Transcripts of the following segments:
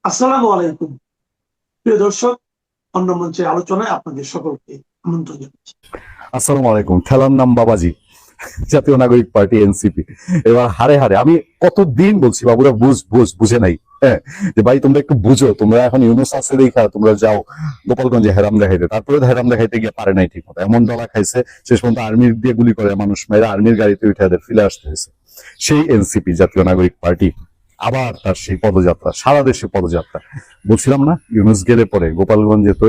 আসসালামু আলাইকুম। প্রিয় দর্শক, অন্য মঞ্চের আলোচনায় আপনাদের সকলকে আমন্ত্রণ জানাচ্ছি। আসসালামু আলাইকুম। খেলার নাম বাবাজি, জাতীয় নাগরিক পার্টি এনসিপি। এবার হারে হারে আমি কতদিন বলছি বাবুরা বুঝ বুঝ বুঝে নাই। হ্যাঁ, যে ভাই তোমরা একটু বুঝো, তোমরা এখন ইউনুস আছে দেখা তোমরা যাও গোপালগঞ্জে হেরাম দেখাইতে, তারপরে হেরাম দেখাইতে গিয়ে পারে নাই ঠিক মতো, এমন ডলা খাইছে শেষ পর্যন্ত আর্মির দিয়ে গুলি করে মানুষ মেয়েরা আর্মির গাড়িতে উঠে এদের ফিরে আসতে হয়েছে। সেই এনসিপি জাতীয় নাগরিক পার্টি আবার তার সেই পদযাত্রা, সারা দেশে পদযাত্রা। বলছিলাম না ইউনুস গেলে পরে গোপালগঞ্জে তো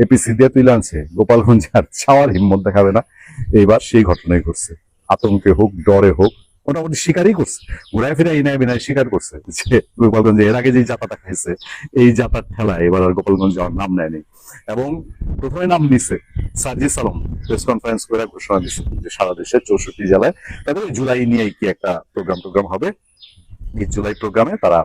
এপিসি দিয়ে তুলে আনছে, গোপালগঞ্জে আর ছাওয়ার হিম্মত দেখাবে না। এইবার সেই ঘটনাই ঘটছে, আতঙ্কে হোক ডরে হোক মোটামুটি স্বীকারই করছে, ঘুরায় ফিরে ইনায় বিনায় স্বীকার করছে যে গোপালগঞ্জে এর আগে যে জাতাটা খাইছে এই জাতার ঠেলা এবার আর গোপালগঞ্জ যাওয়ার নাম নেয়নি। এবং প্রথমে নাম নিছে সার্জিস আলম, প্রেস কনফারেন্স করে ঘোষণা দিচ্ছে যে সারা দেশের 64 জেলায় তাদের জুলাই নিয়ে কি একটা প্রোগ্রাম হবে। এই জুলাই প্রোগ্রামে তারা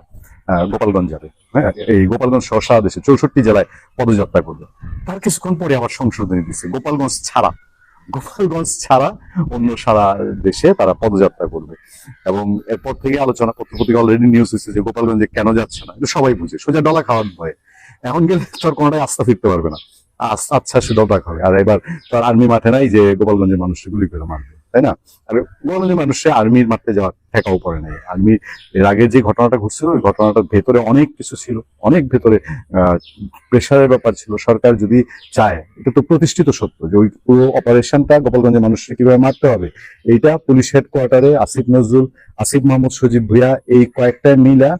গোপালগঞ্জ যাবে। হ্যাঁ, এই গোপালগঞ্জ সহ সারা দেশে 64 জেলায় পদযাত্রা করবে। তার কিছুক্ষণ পরে আবার সংশোধনী দিচ্ছে, গোপালগঞ্জ ছাড়া অন্য সারা দেশে তারা পদযাত্রা করবে। এবং এরপর থেকে আলোচনা পত্রিকা অলরেডি নিউজ হচ্ছে যে গোপালগঞ্জে কেন যাচ্ছে না, এটা সবাই বুঝে, সোজা ডলা খাওয়ার ভয়ে। এখন গেলে তোর কোনোটাই আস্থা ফিরতে পারবে না, আচ্ছা সে ডলা খাবে। আর এবার তার আর্মি মাঠে নাই যে গোপালগঞ্জের মানুষকে গুলি করে মারবে, তাই না? আর গোপালগঞ্জের মানুষে আর্মির মারতে যাওয়ার ঠেকাও পড়ে নাই। আর্মি এর আগে যে ঘটনাটা ঘটছিল ওই ঘটনাটার ভেতরে অনেক কিছু ছিল, অনেক ভেতরে প্রেশারের ব্যাপার ছিল। সরকার যদি চায়, এটা তো প্রতিষ্ঠিত সত্য যে ওই পুরো অপারেশনটা গোপালগঞ্জের মানুষকে কিভাবে মারতে হবে, এইটা পুলিশ হেডকোয়ার্টারে আসিফ নজরুল, আসিফ মাহমুদ, সজীব ভুইয়া এই কয়েকটা মিলা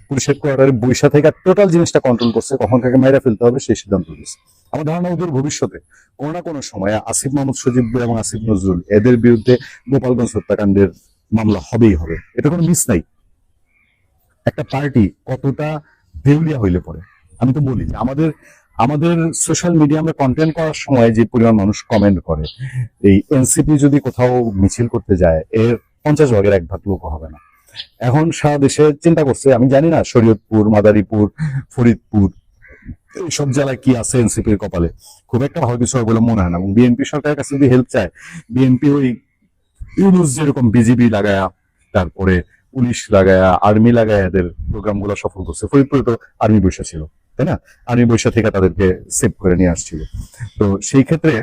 পুলিশ হেডকোয়ার্টারে বৈশা থেকে টোটাল জিনিসটা কন্ট্রোল করছে, কখন থেকে মাইরা ফেলতে হবে সেই সিদ্ধান্ত দিচ্ছে। আমার ধারণা ওদের ভবিষ্যতে কোনো না কোনো সময় আসিফ মাহমুদ, সজীব ভুইয়া এবং আসিফ নজরুল এদের বিরুদ্ধে গোপালগঞ্জ হত্যাকাণ্ডের মামলা হবেই হবে, এটা কোনো মিস নাই। একটা পার্টি কতটা দেউলিয়া হইলে পরে, আমি তো বলি যে আমাদের আমাদের সোশ্যাল মিডিয়া আমরা কন্টেন্ট করার সময় যে পরিমাণ মানুষ কমেন্ট করে, এই এনসিপি যদি কোথাও মিছিল করতে যায় এর 50 ভাগের 1 ভাগ লোক হবে না। এখন সারা দেশে চিন্তা করছে, আমি জানি না শরীয়তপুর, মাদারীপুর, ফরিদপুর সব জেলায় কি আছে এনসিপির কপালে, খুব একটা ভালো কিছু হবে বলে মনে হয় না। এবং বিএনপি সরকারের কাছে যদি হেল্প চায়, বিএনপি ওই ইউনুস যেরকম বিজিবি লাগায়া, তারপরে পুলিশ লাগায়া, আর্মি লাগায়া এদের প্রোগ্রাম গুলো সফল করছে। ফরিদপুরে তো আর্মি বৈশা ছিল, তাই না? আর্মি বৈশা থেকে তাদেরকে সেভ করে নিয়ে আসছিল। তো সেই ক্ষেত্রে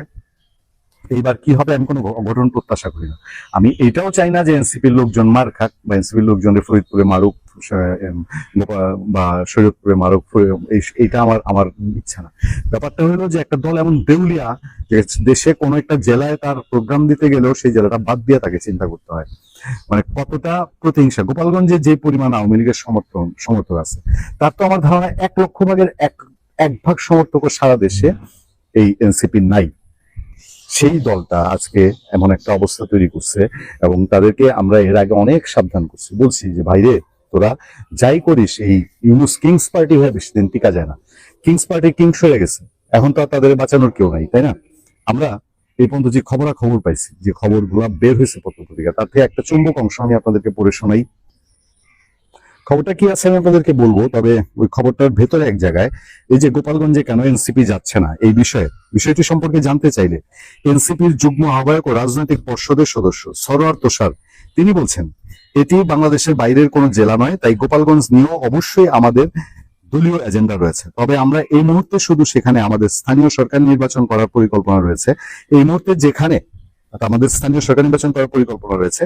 এইবার কি হবে আমি কোনো অঘটন প্রত্যাশা করি না। আমি এটাও চাই না যে এনসিপির লোকজন মার খাক বা এনসিপির লোকজন ফরিদপুরে মারুক বা শরীয়তপুরে মারুক, এইটা আমার আমার ইচ্ছা না। ব্যাপারটা হলো যে একটা দল এমন দেউলিয়া যে দেশে কোনো একটা জেলায় তার প্রোগ্রাম দিতে গেলেও সেই জেলাটা বাদ দিয়ে তাকে চিন্তা করতে হয়, মানে কতটা প্রতিহিংসা। গোপালগঞ্জে যে পরিমাণ আওয়ামী লীগের সমর্থক আছে তার তো আমার ধারণা 1 লক্ষ ভাগের 1 ভাগ সমর্থক সারা দেশে এই এনসিপি নাই। সেই দলটা আজকে এমন একটা অবস্থা তৈরি করছে এবং তাদেরকে আমরা এর আগে অনেক সাবধান করছি, বলছি যে ভাইরে তোরা যাই করিস এই ইউনুস কিংস পার্টি হয়ে বেশি দিন টিকা যায় না। কিংস পার্টি কিংস হয়ে গেছে, এখন তো আর তাদের বাঁচানোর কেউ নাই, তাই না? আমরা এই পর্যন্ত যে খবর পাইছি, যে খবরগুলো বের হয়েছে পত্রিকা, তার থেকে একটা চুম্বক অংশ আমি আপনাদেরকে পড়ে শোনাই। খবরটা কি আছে আমি আপনাদেরকে বলবো, তবে ওই খবরটার ভেতরে এক জায়গায় এই যে গোপালগঞ্জে কেন এনসিপি যাচ্ছে না এই বিষয়টি সম্পর্কে জানতে চাইলে এনসিপির যুগ্ম আহ্বায়ক ও রাজনৈতিক পর্ষদের সদস্য সরোয়ার তোষার তিনি বলছেন, এটি বাংলাদেশের বাইরের কোনো জেলা নয়, তাই গোপালগঞ্জ নিয়েও অবশ্যই আমাদের দলীয় এজেন্ডা রয়েছে। তবে আমরা এই মুহূর্তে শুধু সেখানে আমাদের স্থানীয় সরকার নির্বাচন করার পরিকল্পনা রয়েছে। এই মুহূর্তে যেখানে আমাদের স্থানীয় সরকার নির্বাচন করার পরিকল্পনা রয়েছে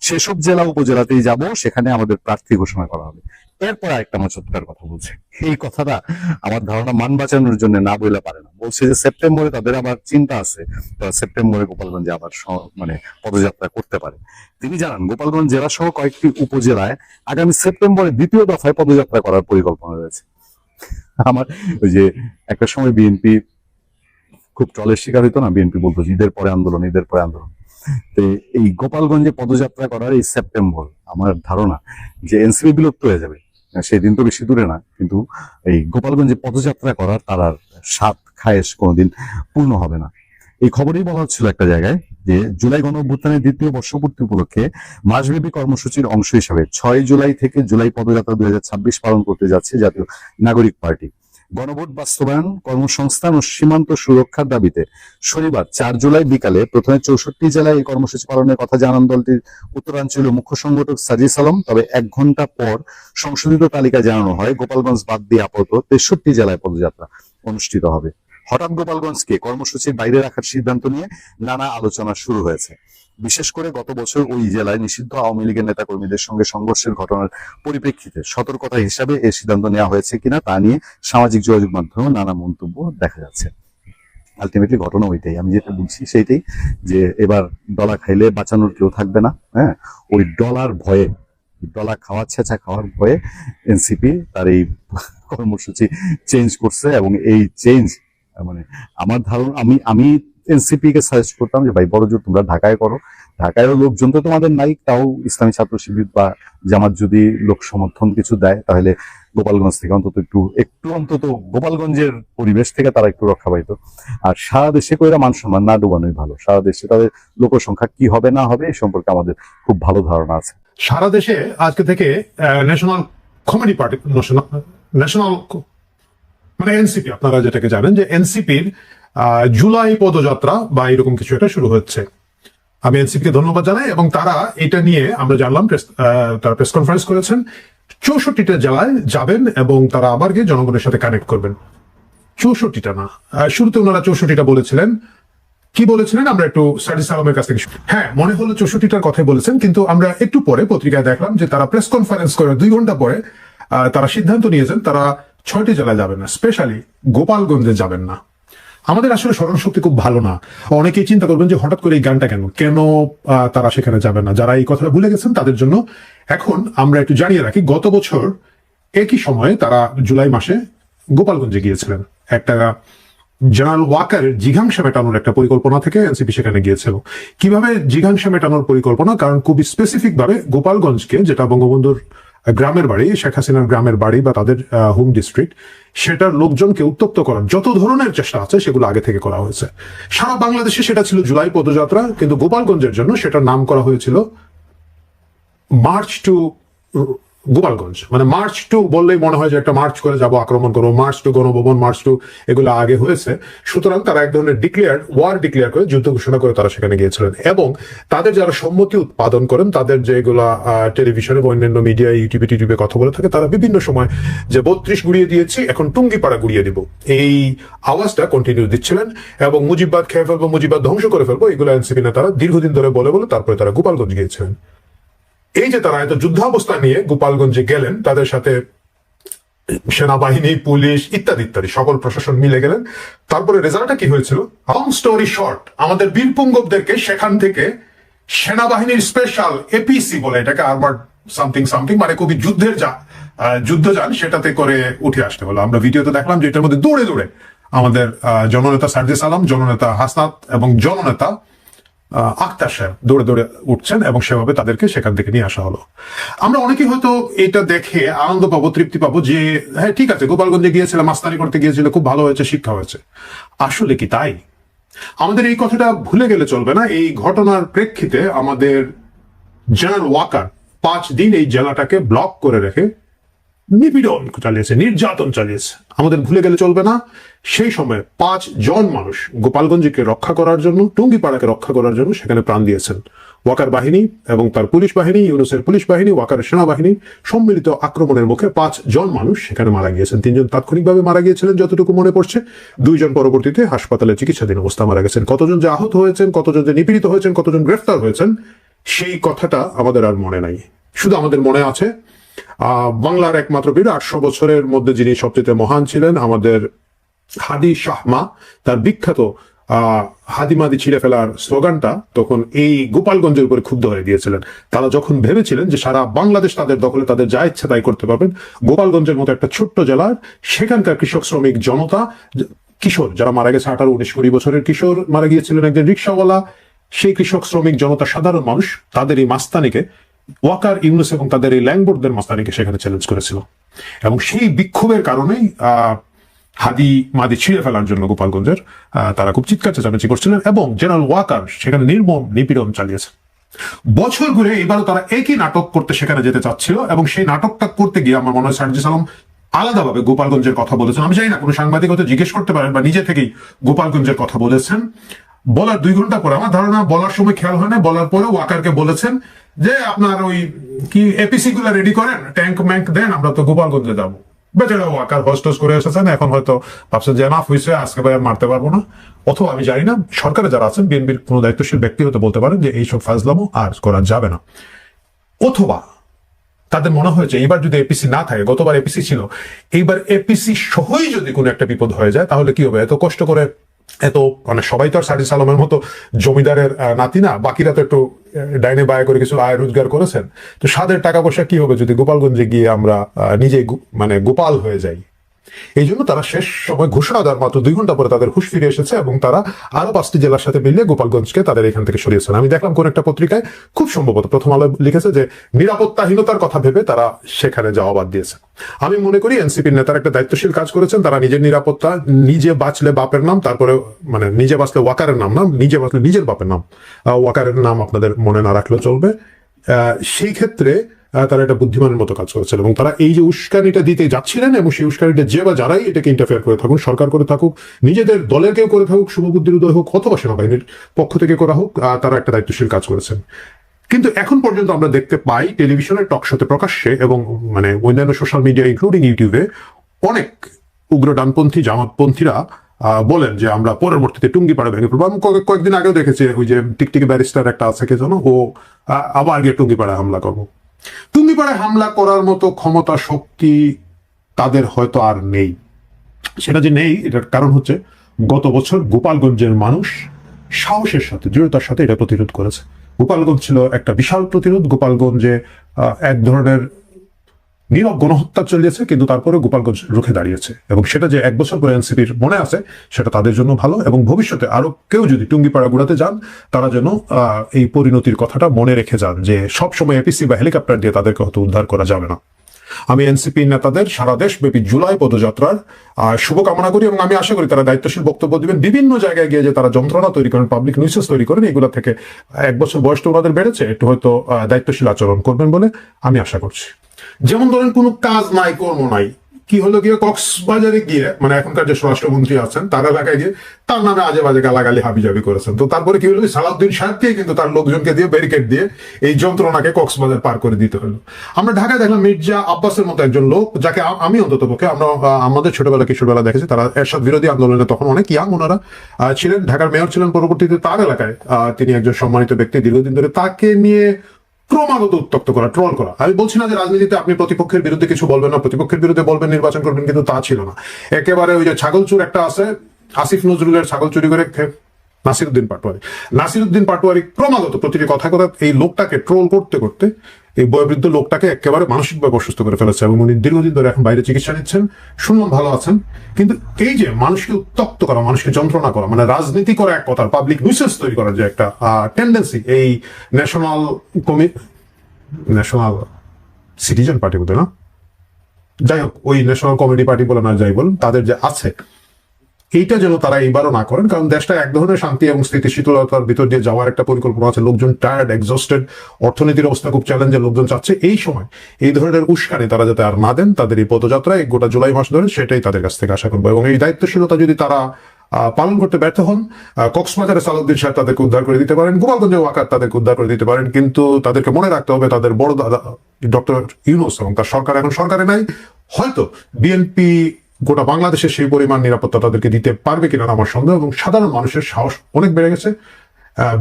সেসব জেলা উপজেলাতেই যাব, সেখানে আমাদের প্রার্থী ঘোষণা করা হবে। এরপর আরেকটা মজার কথা বলছে, এই কথাটা আমার ধারণা মান বাঁচানোর জন্য না বইলে পারে না। বলছে যে সেপ্টেম্বরে তাদের আবার চিন্তা আছে, তারা সেপ্টেম্বরে গোপালগঞ্জে আবার মানে পদযাত্রা করতে পারে। তিনি জানান গোপালগঞ্জ জেলা সহ কয়েকটি উপজেলায় আগামী সেপ্টেম্বরে 2য় দফায় পদযাত্রা করার পরিকল্পনা রয়েছে। আমার ওই যে একটা সময় বিএনপি খুব ট্রলের শিকার হইতো না, বিএনপি বলতো ঈদের পরে আন্দোলন, ঈদের পরে আন্দোলন। তো এই গোপালগঞ্জে পদযাত্রা করার এই সেপ্টেম্বর আমার ধারণা যে এনসিপি বিলুপ্ত হয়ে যাবে, সেই দিন তো বেশি দূরে না, কিন্তু এই গোপালগঞ্জে পদযাত্রা করার তার আর স্বাদ খায়েশ কোনোদিন পূর্ণ হবে না। এই খবরেই বলা হচ্ছিল একটা জায়গায় যে জুলাই গণঅভ্যুত্থানের 2য় বর্ষপূর্তি উপলক্ষে মাসব্যাপী কর্মসূচির অংশ হিসাবে 6 জুলাই থেকে জুলাই পদযাত্রা 2026 পালন করতে যাচ্ছে জাতীয় নাগরিক পার্টি। গণভোট বাস্তবায়ন, কর্মসংস্থান ও সীমান্ত সুরক্ষার দাবিতে শনিবার 4 জুলাই বিকালে প্রথমে 64 জেলায় এই কর্মসূচি পালনের কথা জানান দলটির উত্তরাঞ্চলীয় মুখ্য সংগঠক সাজিস আলম। তবে 1 ঘন্টা পর সংশোধিত তালিকা জানানো হয় গোপালগঞ্জ বাদ দিয়ে আপাতত 63 জেলায় পদযাত্রা অনুষ্ঠিত হবে। হঠাৎ গোপালগঞ্জকে কর্মসূচির বাইরে রাখার সিদ্ধান্ত নিয়ে নানা আলোচনা শুরু হয়েছে। বিশেষ করে গত বছর ওই জেলায় নিষিদ্ধ আওয়ামী লীগের নেতাকর্মীদের সঙ্গে সংঘর্ষের ঘটনার পরিপ্রেক্ষিতে সতর্কতা হিসাবে এই সিদ্ধান্ত নেওয়া হয়েছে কিনা তা নিয়ে সামাজিক যোগাযোগ মাধ্যমে নানা মন্তব্য দেখা যাচ্ছে। আলটিমেটলি ঘটনা ওইটাই, আমি যেটা বুঝছি সেইটাই, যে এবার ডলা খাইলে বাঁচানোর কেউ থাকবে না। হ্যাঁ, ওই ডলার ভয়ে, ডলা খাওয়া ছেঁচা খাওয়ার ভয়ে এনসিপি তার এই কর্মসূচি চেঞ্জ করছে। এবং এই চেঞ্জ মানে আমার ধারণা, আমি এনসিপি কে সাজেস্ট করতাম যে ভাই বড়জোর তোমরা ঢাকায় করো, ঢাকায় লোকজন তো তোমাদের নাই, তাও ইসলামী ছাত্র শিবির বা জামাত যদি লোক সমর্থন কিছু দেয় তাহলে গোপালগঞ্জ থেকে একটু অন্তত গোপালগঞ্জের পরিবেশ থেকে তারা একটু রক্ষা পাইতো। আর সারা দেশে কইরা মান সম্মান না ডুবানোই ভালো। সারা দেশে তাদের লোক সংখ্যা কি হবে না হবে এই সম্পর্কে আমাদের খুব ভালো ধারণা আছে। সারা দেশে আজকে থেকে ন্যাশনাল কমিটি পার্টি, ন্যাশনাল মানে এনসিপি, আপনারা যেটাকে জানেন যে এনসিপির জুলাই পদযাত্রা বা এরকম কিছু একটা শুরু হচ্ছে। আমি এনসিপি কে ধন্যবাদ জানাই এবং তারা এটা নিয়ে আমরা জানলাম তারা প্রেস কনফারেন্স করেছেন, 64টা জেলায় যাবেন এবং তারা আবার গিয়ে জনগণের সাথে কানেক্ট করবেন। 64টা না, শুরুতে ওনারা 64টা বলেছিলেন। কি বলেছিলেন আমরা একটু সাজিস আলমের কাছ থেকে, হ্যাঁ মনে হলো 64টার কথাই বলেছেন, কিন্তু আমরা একটু পরে পত্রিকায় দেখলাম যে তারা প্রেস কনফারেন্স করে 2 ঘন্টা পরে তারা সিদ্ধান্ত নিয়েছেন তারা 6টি জেলায় যাবেন না, স্পেশালি গোপালগঞ্জে যাবেন না। আমাদের আসলে স্মরণ শক্তি খুব ভালো না। অনেকেই চিন্তা করবেন যে হঠাৎ করে এই গানটা কেন তারা সেখানে যাবেন না। যারা এই কথাটা ভুলে গেছেন তাদের জন্য এখন আমরা একটু জানিয়ে রাখি, গত বছর একই সময়ে তারা জুলাই মাসে গোপালগঞ্জে গিয়েছিলেন। একটা জেনারেল ওয়াকারের জিঘাংসা মেটানোর একটা পরিকল্পনা থেকে এনসিপি সেখানে গিয়েছিল। কিভাবে জিঘাংসা মেটানোর পরিকল্পনা? কারণ খুবই স্পেসিফিক ভাবে গোপালগঞ্জকে, যেটা বঙ্গবন্ধুর গ্রামের বাড়ি, শেখ হাসিনার গ্রামের বাড়ি বা তাদের হোম ডিস্ট্রিক্ট, সেটার লোকজনকে উত্তপ্ত করার যত ধরনের চেষ্টা আছে সেগুলো আগে থেকে করা হয়েছে। সারা বাংলাদেশে সেটা ছিল জুলাই পদযাত্রা, কিন্তু গোপালগঞ্জের জন্য সেটার নাম করা হয়েছিল মার্চ টু গোপালগঞ্জ। মানে মার্চ টু বললেই মনে হয় যে একটা মার্চ করে যাব, আক্রমণ করবো, march to Ganabhaban, march to এগুলো আগে হয়েছে। সুতরাং তারা এক ধরনের ওয়ার ডিক্লেয়ার করে, যুদ্ধ ঘোষণা করে তারা সেখানে গিয়েছিলেন। এবং তাদের যারা সম্মতি উৎপাদন করেন, তাদের যেগুলা টেলিভিশনে বা অন্যান্য মিডিয়া, ইউটিউবে কথা বলে থাকে, তারা বিভিন্ন সময় যে 32 গুড়িয়ে দিয়েছি, এখন টুঙ্গিপাড়া গুড়িয়ে দিব, এই আওয়াজটা কন্টিনিউ দিচ্ছিলেন। এবং মুজিববাদ খেয়ে ফেলবো, মুজিববাদ ধ্বংস করে ফেলবো, এগুলো এনসিপি নেতারা দীর্ঘদিন ধরে বলে তারপরে তারা গোপালগঞ্জ গিয়েছিলেন। এই যে তারা এত যুদ্ধাবস্থা নিয়ে গোপালগঞ্জে গেলেন, তাদের সাথে সেনাবাহিনী, পুলিশ ইত্যাদি ইত্যাদি সকল প্রশাসন মিলে গেলেন। তারপরে রেজাল্টটা কি হয়েছিল? লং স্টোরি শর্ট, আমাদের বীরপুঙ্গবদেরকে সেখান থেকে সেনাবাহিনীর স্পেশাল এপিসি বলে, এটাকে আর্মার্ড সামথিং সামথিং, মানে খুবই যুদ্ধযান, সেটাতে করে উঠে আসতে হলো। আমরা ভিডিওতে দেখলাম যে এটার মধ্যে দৌড়ে দৌড়ে আমাদের জননেতা সাজিস আলম, জননেতা হাসনাত এবং জননেতা আক্তার সাহেব দৌড়ে দৌড়ে উঠছেন এবং সেভাবে তাদেরকে সেখান থেকে নিয়ে আসা হলো। আমরা অনেকেই হয়তো এটা দেখে আনন্দ পাবো, তৃপ্তি পাবো যে হ্যাঁ ঠিক আছে, গোপালগঞ্জে গিয়েছিলাম, মাস্তানি করতে গিয়েছিল, খুব ভালো হয়েছে, শিক্ষা হয়েছে। আসলে কি তাই? আমাদের এই কথাটা ভুলে গেলে চলবে না। এই ঘটনার প্রেক্ষিতে আমাদের জেনারেল ওয়াকার 5 দিন এই জেলাটাকে ব্লক করে রেখে নিপীড়ন চালিয়েছে, নির্যাতন চালিয়েছে। আমাদের ভুলে গেলে চলবে না, সেই সময় 5 জন মানুষ গোপালগঞ্জকে রক্ষা করার জন্য, টুঙ্গিপাড়াকে রক্ষা করার জন্য সেখানে প্রাণ দিয়েছেন। ওয়াকার বাহিনী এবং তার পুলিশ বাহিনী, ইউনুসের পুলিশ বাহিনী, ওয়াকারের সেনাবাহিনী সম্মিলিত আক্রমণের মুখে 5 জন মানুষ সেখানে মারা গিয়েছেন। 3 জন তাৎক্ষণিকভাবে মারা গিয়েছিলেন যতটুকু মনে পড়ছে, 2 জন পরবর্তীতে হাসপাতালে চিকিৎসাধীন অবস্থা মারা গেছেন। কতজন যে আহত হয়েছেন, কতজন যে নিপীড়িত হয়েছেন, কতজন গ্রেফতার হয়েছেন, সেই কথাটা আমাদের আর মনে নাই। শুধু আমাদের মনে আছে বাংলার একমাত্র বীর, 800 বছরের মধ্যে যিনি সবচেয়ে মহান ছিলেন, আমাদের হাদি শাহমা, তার বিখ্যাত হাদিমাদি ছিঁড়ে ফেলার স্লোগানটা তখন এই গোপালগঞ্জের উপরে ক্ষুব্ধ হয়ে দিয়েছিলেন। তারা যখন ভেবেছিলেন যে সারা বাংলাদেশ তাদের দখলে, তাদের যা ইচ্ছা তাই করতে পারবেন, গোপালগঞ্জের মতো একটা ছোট্ট জেলার সেখানকার কৃষক শ্রমিক জনতা, কিশোর যারা মারা গেছে, 18, 19, 20 বছরের কিশোর মারা গিয়েছিলেন, একজন রিক্সাওয়ালা, সেই কৃষক শ্রমিক জনতা, সাধারণ মানুষ, তাদের এই মাস্তানিকে ওয়াকার, ইউনুস এবং তাদের এই ল্যাংবোর্ডদের মাস্তানিকে সেখানে চ্যালেঞ্জ করেছিল। এবং সেই বিক্ষোভের কারণেই হাদি মাদি ছিঁড়ে ফেলার জন্য গোপালগঞ্জের তারা খুব চিৎকার চেঁচামেচি করছিলেন এবং জেনারেল ওয়াকার সেখানে নির্মম নিপীড়ন চালিয়েছে। বছর ঘুরে এবারও তারা একই নাটক করতে সেখানে যেতে চাচ্ছিল এবং সেই নাটকটা করতে গিয়ে আমার মনে হয় সাজিস আলম আলাদাভাবে গোপালগঞ্জের কথা বলেছেন। আমি জানি না কোনো সাংবাদিক হয়তো জিজ্ঞেস করতে পারেন বা নিজে থেকেই গোপালগঞ্জের কথা বলেছেন। বলার 2 ঘন্টা পরে, আমার ধারণা বলার সময় খেয়াল হয় না, বলার পরে ওয়াকারকে বলেছেন যে আপনার ওই কি এপিসি গুলা রেডি করেন, ট্যাঙ্ক ম্যাঙ্ক দেন, আমরা তো গোপালগঞ্জে যাবো। বেচারা ওয়াকার হোস্টেস করে এসেছেন, এখন হয়তো ভাবছেন যে এনাফ হয়েছে, আজকে ভাই আর মারতে পারবো না। অথবা আমি জানি না, সরকারে যারা আছেন, বিএনপির কোনো দায়িত্বশীল ব্যক্তি হতে বলতে পারেন যে এইসব ফাজলামো আর করা যাবে না। অথবা তাদের মনে হয়েছে এবার যদি এপিসি না থাকে, গতবার এপিসি ছিল, এইবার এপিসি সহই যদি কোনো একটা বিপদ হয়ে যায় তাহলে কি হবে? এত কষ্ট করে, এত মানে সবাই তো আর সার্জিস আলমের মতো জমিদারের নাতি না, বাকিরা তো একটু ডাইনে বায়ে করে কিছু আয় রোজগার করেছেন। তো সাদের টাকা পয়সা কি হবে যদি গোপালগঞ্জে গিয়ে আমরা নিজেই মানে গোপাল হয়ে যাই? এই জন্য তারা শেষ সময় ঘোষণা দেওয়ার মাত্র 2 ঘন্টা পরে তাদের হুঁশ ফিরে এসেছে এবং তারা আরো 5টি জেলার সাথে মিলিয়ে গোপালগঞ্জকে তাদের এখান থেকে সরিয়েছেন। আমি দেখলাম কোন একটা পত্রিকায়, খুব সম্ভবত প্রথম আলো লিখেছে যে নিরাপত্তাহীনতার কথা ভেবে তারা সেখানে যাওয়া বাদ দিয়েছে। আমি মনে করি এনসিপির নেতারা একটা দায়িত্বশীল কাজ করেছেন। তারা নিজের নিরাপত্তা, নিজে বাঁচলে বাপের নাম, তারপরে মানে নিজে বাঁচলে ওয়াকারের নাম না, নিজে বাঁচলে নিজের বাপের নাম, ওয়াকারের নাম আপনাদের মনে না রাখলেও চলবে। সেই ক্ষেত্রে তারা এটা বুদ্ধিমানের মতো কাজ করেছেন এবং তারা এই যে উস্কানিটা দিতে যাচ্ছিলেন এবং সেই উস্কানিটা যে বা যারাই এটাকে ইন্টারফেয়ার করে থাকুন, সরকার করে থাকুক, নিজেদের দলের কেউ করে থাকুক, শুভবুদ্ধির উদয় হোক অথবা সেনাবাহিনীর পক্ষ থেকে করা হোক, তারা একটা দায়িত্বশীল কাজ করেছেন। কিন্তু এখন পর্যন্ত আমরা দেখতে পাই টেলিভিশনের টক শোতে প্রকাশ্যে এবং মানে অন্যান্য সোশ্যাল মিডিয়া ইনক্লুডিং ইউটিউবে অনেক উগ্র ডানপন্থী জামাতপন্থীরা বলেন যে আমরা পরবর্তীতে টুঙ্গিপাড়া ভেঙে পড়বো। আমি কয়েকদিন আগেও দেখেছি ওই যে টিকটিকি ব্যারিস্টার একটা আছে কে যেন, ও আবার গিয়ে টুঙ্গিপাড়ায় হামলা করবো। টুঙ্গিপাড়ায় হামলা করার মতো ক্ষমতা শক্তি তাদের হয়তো আর নেই। সেটা যে নেই এটার কারণ হচ্ছে গত বছর গোপালগঞ্জের মানুষ সাহসের সাথে, দৃঢ়তার সাথে এটা প্রতিরোধ করেছে। গোপালগঞ্জ ছিল একটা বিশাল প্রতিরোধ। গোপালগঞ্জে এক ধরনের নীরব গণহত্যা চলিয়েছে, কিন্তু তারপরে গোপালগঞ্জ রুখে দাঁড়িয়েছে এবং সেটা যে 1 বছর পরে এনসিপির মনে আছে সেটা তাদের জন্য ভালো। এবং ভবিষ্যতে আরো কেউ যদি টুঙ্গিপাড়া গুড়াতে যান, তারা যেন এই পরিণতির কথাটা মনে রেখে যান যে সব সময় এপিসি বা হেলিকপ্টার দিয়ে তাদেরকে হয়তো উদ্ধার করা যাবে না। আমি এনসিপি নেতাদের সারা দেশব্যাপী জুলাই পদযাত্রার শুভকামনা করি এবং আমি আশা করি তারা দায়িত্বশীল বক্তব্য দিবেন। বিভিন্ন জায়গায় গিয়ে যে তারা যন্ত্রণা তৈরি করেন, পাবলিক নিউসেস তৈরি করেন, এগুলো থেকে 1 বছর বয়সটা ওনাদের বেড়েছে, একটু হয়তো দায়িত্বশীল আচরণ করবেন বলে আমি আশা করছি। যেমন ধরেন কোনো কাজ নাই, কর্ম নাই, কি হলো গিয়ে কক্সবাজারে গিয়ে মানে এখনকার যে স্বরাষ্ট্রমন্ত্রী আছেন তার এলাকায় গিয়ে তার নামে আজে বাজে গালাগালি হাবিজাবি করেছেন। তো তারপরে কি হলো, সালাউদ্দিন সাহেবকে কিন্তু তার লোকজনকে দিয়ে ব্যারিকেড দিয়ে এই যন্ত্রণাকে কক্সবাজার পার করে দিতে হলো। আমরা ঢাকায় দেখলাম মির্জা আব্বাসের মতো একজন লোক, যাকে আমি অন্তত পক্ষে আমরা আমাদের ছোটবেলা কিশোরবেলা দেখেছি, তারা এরশাদ বিরোধী আন্দোলনে তখন অনেক ইয়াং ওনারা ছিলেন, ঢাকার মেয়র ছিলেন, পরবর্তীতে তার এলাকায় তিনি একজন সম্মানিত ব্যক্তি দীর্ঘদিন ধরে, তাকে নিয়ে ক্রমাগত উত্তক্ত করা, ট্রল করা। আমি বলছি না যে রাজনীতিতে আপনি প্রতিপক্ষের বিরুদ্ধে কিছু বলবেন না, প্রতিপক্ষের বিরুদ্ধে বলবেন, নির্বাচন করবেন, কিন্তু তা ছিল না। একেবারে ওই যে ছাগলচুর একটা আছে, আসিফ নজরুলের ছাগল চুরি করে নাসিরুদ্দিন পাটোয়ারি ক্রমাগত প্রতিটি কথা এই লোকটাকে ট্রোল করতে করতে এই বয়োবৃদ্ধ লোকটাকে একেবারে মানসিকভাবে অসুস্থ করে ফেলেছে এবং উনি দীর্ঘদিন ধরে এখন বাইরে চিকিৎসা নিচ্ছেন, শুনলাম ভালো আছেন। কিন্তু এই যে মানুষকে উত্তক্ত করা, মানুষকে যন্ত্রণা করা, মানে রাজনীতি করা এক কথা, পাবলিক নিউসেন্স তৈরি করার যে একটা টেন্ডেন্সি, এই ন্যাশনাল সিটিজেন পার্টি বলতে না, যাই হোক ওই ন্যাশনাল কমেডি পার্টি বলে না যাই বলুন, তাদের যে আছে, এইটা যেন তারা এইবারও না করেন। কারণ দেশটা এক ধরনের শান্তি এবং স্থিতিশীলতার ভিতর দিয়ে যাওয়ার একটা পরিকল্পনা আছে। লোকজন টায়ার্ড, এক্সস্টেড, অর্থনীতির অবস্থা খুব চ্যালেঞ্জে, লোকজন চাচ্ছে এই সময় এই ধরনের উস্কানি তারা যাতে আর না দেন তাদের এই পদযাত্রায় গোটা জুলাই মাস ধরে, সেটাই তাদের কাছ থেকে আশা করবো। এবং এই দায়িত্বশীলতা যদি তারা পালন করতে ব্যর্থ হন, কক্সবাজারে সালাউদ্দিন সাহেব তাদেরকে উদ্ধার করে দিতে পারেন, গোপালগঞ্জে ওয়াকার তাদেরকে উদ্ধার করে দিতে পারেন, কিন্তু তাদেরকে মনে রাখতে হবে তাদের বড় দাদা ডক্টর ইউনূস এবং তার সরকার এখন সরকারে নাই, হয়তো বিএনপি গোটা বাংলাদেশে সেই পরিমাণ নিরাপত্তা তাদেরকে দিতে পারবে কিনা আমার সন্দেহ। এবং সাধারণ মানুষের সাহস অনেক বেড়ে গেছে।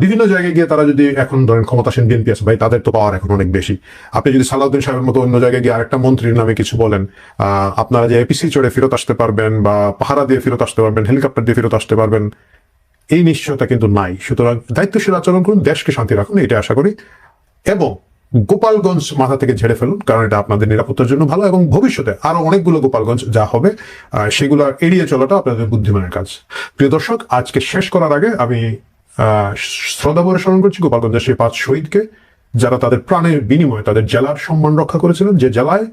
বিভিন্ন জায়গায় গিয়ে তারা যদি এখন ধরেন ক্ষমতাসীন বিএনপি আছে ভাই, তাদের তো পাওয়ার এখন অনেক বেশি। আপনি যদি সালাউদ্দিন সাহেবের মতো অন্য জায়গায় গিয়ে আরেকটা মন্ত্রীর নামে কিছু বলেন, আপনারা যে এপিসি চড়ে ফেরত আসতে পারবেন বা পাহারা দিয়ে ফেরত আসতে পারবেন, হেলিকপ্টার দিয়ে ফেরত আসতে পারবেন, এই নিশ্চয়তা কিন্তু নাই। সুতরাং দায়িত্বশীল আচরণ করুন, দেশকে শান্তি রাখুন, এটা আশা করি। এবং গোপালগঞ্জ মাথা থেকে ঝেড়ে ফেলুন, কারণ এটা আপনাদের নিরাপত্তার জন্য ভালো। এবং ভবিষ্যতে আরো অনেকগুলো গোপালগঞ্জ যা হবে সেগুলো এড়িয়ে চলাটা আপনাদের বুদ্ধিমানের কাজ। প্রিয় দর্শক, আজকে শেষ করার আগে আমি শ্রদ্ধাভরে স্মরণ করছি গোপালগঞ্জের সেই 5 শহীদকে, যারা তাদের প্রাণের বিনিময়ে তাদের জেলার সম্মান রক্ষা করেছিলেন। যে জেলায়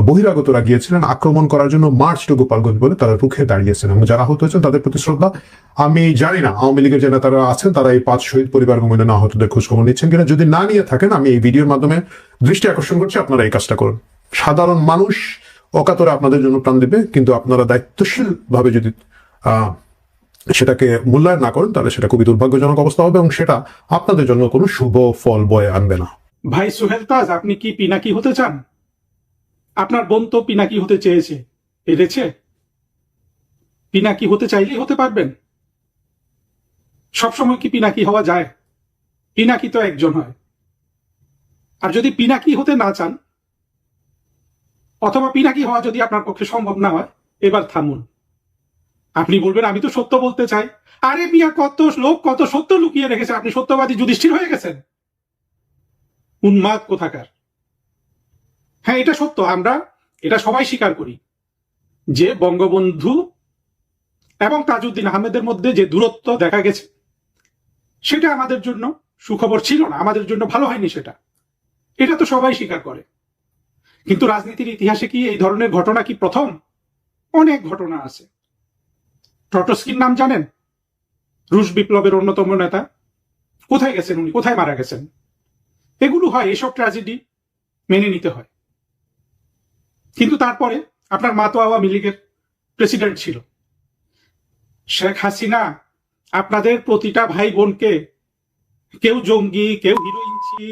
বহিরাগতরা গিয়েছিলেন আক্রমণ করার জন্য, মার্চ টু গোপালগঞ্জ বলে তারা রুখে দাঁড়িয়েছেন এবং যারা আহত হয়েছেন তাদের প্রতি শ্রদ্ধা। আমি জানি না আওয়ামী লীগের যে নেতারা আছেন তারা এই 5 শহীদ পরিবার এবং আহতদের খোঁজখবর নিচ্ছেন কিনা। যদি না নিয়ে থাকেন, আমি এই ভিডিওর মাধ্যমে দৃষ্টি আকর্ষণ করছি আপনারা এই কাজটা করুন। সাধারণ মানুষ অকাতরে আপনাদের জন্য প্রাণ দিবে, কিন্তু আপনারা দায়িত্বশীল ভাবে যদি সেটাকে মূল্যায়ন না করেন তাহলে সেটা খুবই দুর্ভাগ্যজনক অবস্থা হবে এবং সেটা আপনাদের জন্য কোনো শুভ ফল বয়ে আনবে না। ভাই সোহেল তাজ, আপনি কি পিনাকি হতে চান? আপনার বোন তো পিনাকি হতে চেয়েছে, পেরেছে? পিনাকি হতে চাইলেই হতে পারবেন? সবসময় কি পিনাকি হওয়া যায়? পিনাকি তো একজন হয়। আর যদি পিনাকি হতে না চান, অথবা পিনাকি হওয়া যদি আপনার পক্ষে সম্ভব না হয়, এবার থামুন। আপনি বলবেন আমি তো সত্য বলতে চাই। আরে মিয়া, কত লোক কত সত্য লুকিয়ে রেখেছে, আপনি সত্যবাদী যুধিষ্ঠির হয়ে গেছেন? উন্মাদ কোথাকার। হ্যাঁ, এটা সত্য, আমরা এটা সবাই স্বীকার করি যে বঙ্গবন্ধু এবং তাজউদ্দিন আহমেদের মধ্যে যে দূরত্ব দেখা গেছে সেটা আমাদের জন্য সুখবর ছিল না, আমাদের জন্য ভালো হয়নি সেটা, এটা তো সবাই স্বীকার করে। কিন্তু রাজনীতির ইতিহাসে কি এই ধরনের ঘটনা কি প্রথম? অনেক ঘটনা আছে। ট্রটস্কির নাম জানেন? রুশ বিপ্লবের অন্যতম নেতা। কোথায় গেছেন উনি? কোথায় মারা গেছেন? এগুলো হয়, এসব ট্র্যাজেডি মেনে নিতে হয়। কিন্তু তারপরে আপনার মা তো আওয়ামী লীগের প্রেসিডেন্ট ছিল। শেখ হাসিনা আপনাদের প্রতিটা ভাই বোনকে, কেউ জঙ্গি, কেউ হিরোইনছি,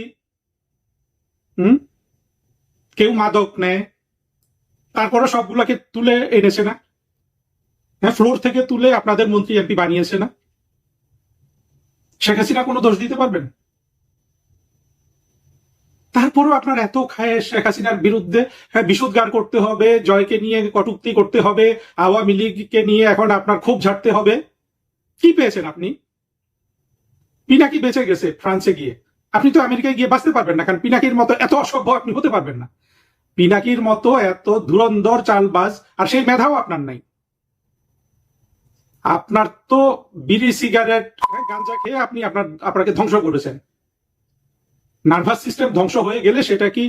কেউ মাদক নেয়, তারপরে সবগুলোকে তুলে এনেছে না? হ্যাঁ, ফ্লোর থেকে তুলে আপনাদের মন্ত্রী এমপি বানিয়েছে না? শেখ হাসিনা কোনো দোষ দিতে পারবেন? তারপরেও আপনার এত খায় শেখ হাসিনার বিরুদ্ধে বিশুদ্গার করতে হবে, জয়কে নিয়ে কটূক্তি করতে হবে, আওয়ামী লীগকে নিয়ে এখন আপনার ক্ষোভ ঝাড়তে হবে। কি পেয়েছেন আপনি? পিনাকি বেঁচে গেছে ফ্রান্সে গিয়ে, আপনি তো আমেরিকায় গিয়ে বাঁচতে পারবেন না, কারণ পিনাকির মতো এত অসভ্য আপনি হতে পারবেন না। পিনাকির মতো এত ধুরন্ধর চালবাজ আর সেই মেধাও আপনার নাই। আপনার তো বিড়ি, সিগারেট, গাঁজা খেয়ে আপনি আপনাকে ধ্বংস করেছেন। নার্ভাস সিস্টেম ধ্বংস হয়ে গেলে সেটা কি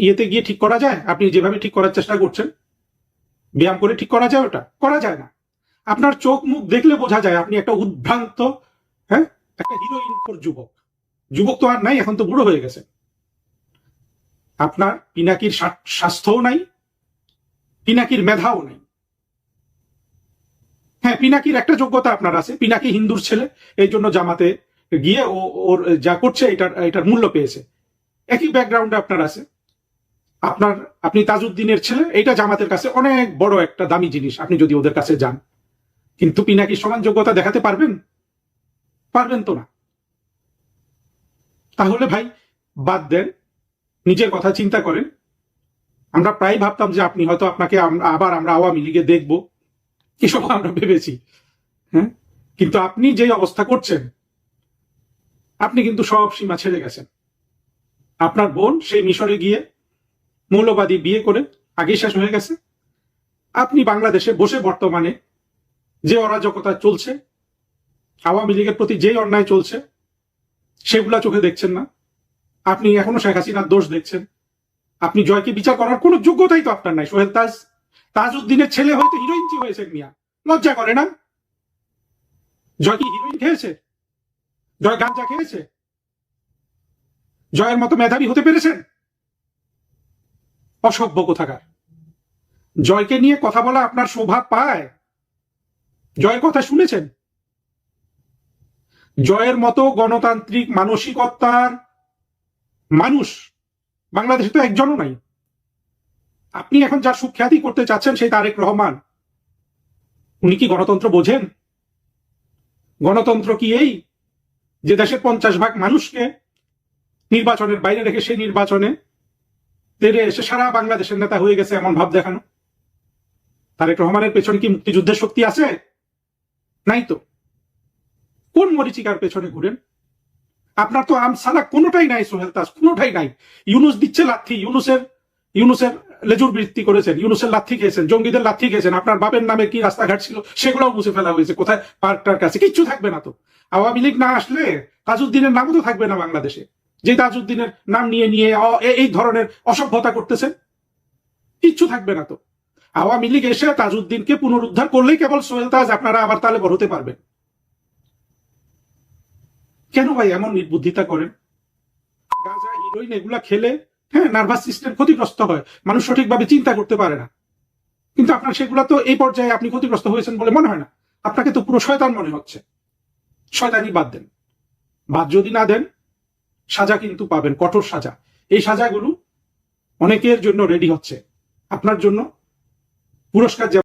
ইয়েতে গিয়ে ঠিক করা যায়? আপনি যেভাবে ঠিক করার চেষ্টা করছেন, ব্যায়াম করে ঠিক করা যায়? ওটা করা যায় না। আপনার চোখ মুখ দেখলে বোঝা যায় আপনি একটা উদ্ভ্রান্ত, একটা হিরোইন যুবক। যুবক তো আর নাই, এখন তো বুড়ো হয়ে গেছে। আপনার পিনাকির স্বাস্থ্যও নাই, পিনাকির মেধাও নাই। হ্যাঁ, পিনাকির একটা যোগ্যতা আপনার আছে, পিনাকি হিন্দুর ছেলে, এই জন্য জামাতে গিয়ে ওর যা করছে এটার মূল্য পেয়েছে। একই ব্যাকগ্রাউন্ডে আপনার আছে। আপনি তাজউদ্দিনের ছেলে, এটা জামাতের কাছে অনেক বড় একটা দামি জিনিস, আপনি যদি ওদের কাছে যান। কিন্তু পিনাকির সমান যোগ্যতা দেখাতে পারবেন? পারবেন তো না। তাহলে ভাই বাদ দেন, নিজের কথা চিন্তা করেন। আমরা প্রায় ভাবতাম যে আপনি হয়তো আপনাকে আবার আমরা আওয়ামী লীগে দেখব, এসব আমরা ভেবেছি। হ্যাঁ, কিন্তু আপনি যে অবস্থা করছেন, আপনি কিন্তু সব সীমা ছেড়ে গেছেন। আপনার বোন সেই মিশরে গিয়ে মৌলবাদী বিয়ে করে আগেই শেষ হয়ে গেছে। আপনি বাংলাদেশে বসে বর্তমানে যে অরাজকতা চলছে, আওয়ামী লীগের প্রতি যে অন্যায় চলছে, সেগুলা চোখে দেখছেন না। আপনি এখনো শেখ হাসিনার দোষ দেখছেন। আপনি জয়কে বিচার করার কোনো যোগ্যতাই তো আপনার নাই। সোহেল তাজউদ্দিনের ছেলে হয়তো হিরোইনচি হয়েছেন মিয়া, লজ্জা করে না? জয় কি হিরোইন খেয়েছে? জয় গাঁজা খেয়েছে? জয়ের মতো মেধাবী হতে পেরেছেন? অসভ্য কোথাকার। জয়কে নিয়ে কথা বলা আপনার শোভা পায়? জয়ের কথা শুনেছেন? জয়ের মতো গণতান্ত্রিক মানসিকতার মানুষ বাংলাদেশে তো একজনও নাই। আপনি এখন যার সুখ্যাতি করতে চাচ্ছেন সেই তারেক রহমান, উনি কি গণতন্ত্র বোঝেন? গণতন্ত্র কি এই যে দেশের 50% মানুষকে নির্বাচনের বাইরে রেখে সেই নির্বাচনে তেরে এসে সারা বাংলাদেশের নেতা হয়ে গেছে এমন ভাব দেখানো? তারেক রহমানের পেছনে কি মুক্তিযুদ্ধের শক্তি আছে? নাই তো। কোন মরিচিকার পেছনে ঘুরেন? আপনার তো আমসালা কোনোটাই নাই সোহেল তাজ, কোনোটাই নাই। ইউনুস দিচ্ছে লাথি, ইউনুসের লেজুর বৃত্তি করেছেন, ইউনুসের লাথি খেয়েছেন, জঙ্গিদের লাথি খেয়েছেন। আপনার বাপের নামে কি রাস্তাঘাট ছিল সেগুলোও মুছে ফেলা হয়েছে। কোথায়? পার্কটার কাছে। কিচ্ছু থাকবে না তো। আওয়ামী লীগ না আসলে তাজউদ্দিনের নামও তো থাকবে না বাংলাদেশে, যে তাজউদ্দিনের নাম নিয়ে নিয়ে এই ধরনের অসভ্যতা করতেছেন। কিচ্ছু থাকবে না তো। আওয়ামী লীগ এসে তাজউদ্দিনকে পুনরুদ্ধার করলেই কেবল সোহেল তাজ আপনারা আবার তাহলে বড় হতে পারবেন। কেন ভাই এমন নির্বুদ্ধিতা করেন? গাঁজা, হিরোইন এগুলা খেলে নার্ভাস সিস্টেম ক্ষতিগ্রস্ত হয়, মানুষ সঠিকভাবে চিন্তা করতে পারে না। কিন্তু আপনার সেগুলো তো এই পর্যায়ে আপনি ক্ষতিগ্রস্ত হয়েছেন বলে মনে হয় না। আপনাকে তো পুরো শয়তান মনে হচ্ছে। শয়তানি বাদ দেন, বাদ যদি না দেন সাজা কিন্তু পাবেন, কঠোর সাজা। এই সাজাগুলো অনেকের জন্য রেডি হচ্ছে, আপনার জন্য পুরস্কার